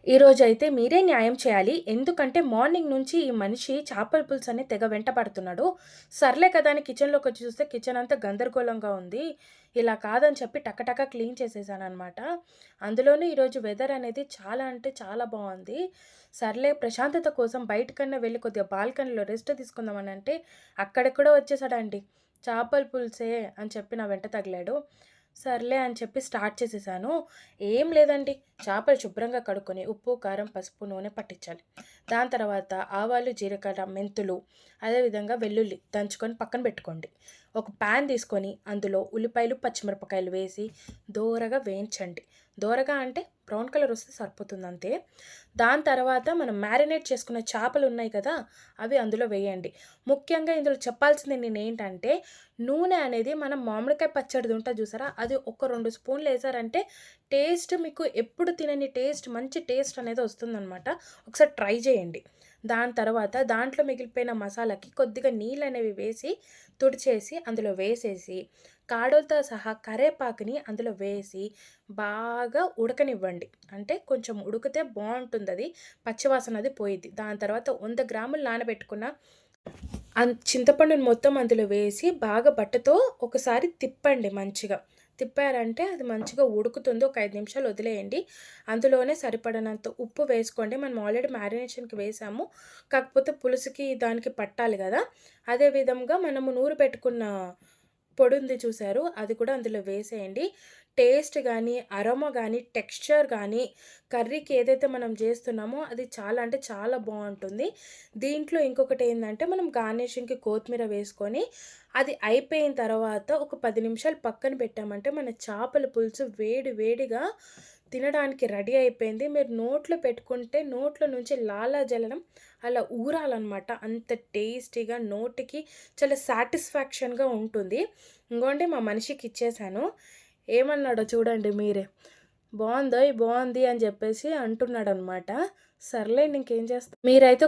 ఈరోజైతే మీరే న్యాయం చేయాలి. ఎందుకంటే మార్నింగ్ నుంచి ఈ మనిషి చేపల పులుసని తెగ వెంట పడుతున్నాడు. సర్లే కదా అని కిచెన్‌లోకొచ్చి చూస్తే కిచెన్ అంతా గందరగోళంగా ఉంది. ఇలా కాదని చెప్పి టకటక క్లీన్ చేసేసాననమాట. అందులోనూ ఈరోజు వెదర్ అనేది చాలా అంటే చాలా బావుంది. సర్లే ప్రశాంతత కోసం బయటికన్నా వెళ్లి కొద్దిగా బాల్కనీలో రెస్ట్ తీసుకుందామనంటే అక్కడెక్కడో వచ్చేసాడండి. చేపల పులుసే అని చెప్పి నా వెంట తగిలాడు. సర్లే అని చెప్పి స్టార్ట్ చేసేసాను. ఏం లేదండి. చేపలు శుభ్రంగా కడుక్కొని ఉప్పు, కారం, పసుపు, నూనె పట్టించాలి. దాని తర్వాత ఆవాలు, జీలకర్ర, మెంతులు, అదేవిధంగా వెల్లుల్లి దంచుకొని పక్కన పెట్టుకోండి. ఒక పాన్ తీసుకొని అందులో ఉల్లిపాయలు, పచ్చిమిరపకాయలు వేసి దోరగా వేయించండి. దోరగా అంటే బ్రౌన్ కలర్ వస్తే సరిపోతుంది అంతే. దాని తర్వాత మనం మ్యారినేట్ చేసుకున్న చేపలు ఉన్నాయి కదా! అవి అందులో వేయండి. ముఖ్యంగా ఇందులో చెప్పాల్సింది నేనేంటంటే నూనె అనేది మనం మామిడికాయ పచ్చడిది ఉంటది చూసారా? అది ఒక 2 స్పూన్లు ఏసారంటే టేస్ట్ మీకు ఎప్పుడు తినని టేస్ట్ మంచి టేస్ట్ అనేది వస్తుందనమాట. ఒకసారి ట్రై చేయండి. దాని తర్వాత దాంట్లో మిగిలిపోయిన మసాలాకి కొద్దిగా నీళ్ళనేవి వేసి తుడిచేసి అందులో వేసేసి కాడలతో సహా కరేపాకుని అందులో వేసి బాగా ఉడకనివ్వండి. అంటే కొంచెం ఉడికితే బావుంటుందది. పచ్చివాసన అది పోయిద్ది. దాని తర్వాత 100 గ్రాములు నానబెట్టుకున్న చింతపండుని మొత్తం అందులో వేసి బాగా బట్టతో ఒకసారి తిప్పండి మంచిగా. తిప్పారంటే అది మంచిగా ఉడుకుతుంది. ఒక 5 నిమిషాలు వదిలేయండి. అందులోనే సరిపడనంత ఉప్పు వేసుకోండి. మనం ఆల్రెడీ మ్యారినేషన్‌కి వేసాము. కాకపోతే పులుసుకి దానికి పట్టాలి గదా! అదే విధంగా మనము నూరి పెట్టుకున్న పొడుంది చూసారు? అది కూడా అందులో వేసేయండి. టేస్ట్ గానీ, అరోమా గానీ, టెక్స్చర్ గానీ, కర్రీకి ఏదైతే మనం జేస్తున్నామో అది చాలా అంటే చాలా బావుంటుంది. దీంట్లో ఇంకొకటేందంటే మనం గార్నిషింగ్‌కి కొత్తిమీర వేసుకొని, అది అయిపోయిన తర్వాత ఒక 10 నిమిషాలు పక్కన పెట్టామంటే మన చేపల పులుసు వేడి వేడిగా తినడానికి రెడీ అయిపోయింది. మీరు నోట్లో పెట్టుకుంటే నోట్లో నుంచి లాలాజలనం అలా ఊరాలనమాట. అంత టేస్టీగా నోటికి చాలా సాటిస్ఫాక్షన్‌గా ఉంటుంది. ఇంగోండి మా మనిషికిచ్చేసాను. ఏమన్నాడో చూడండి మీరే. బావుందోయ్! బావుంది అని జెప్పేసి అంటున్నాడనమాట. సర్లేండి ఇంకేం చేస్తాం. మీరైతే ఒక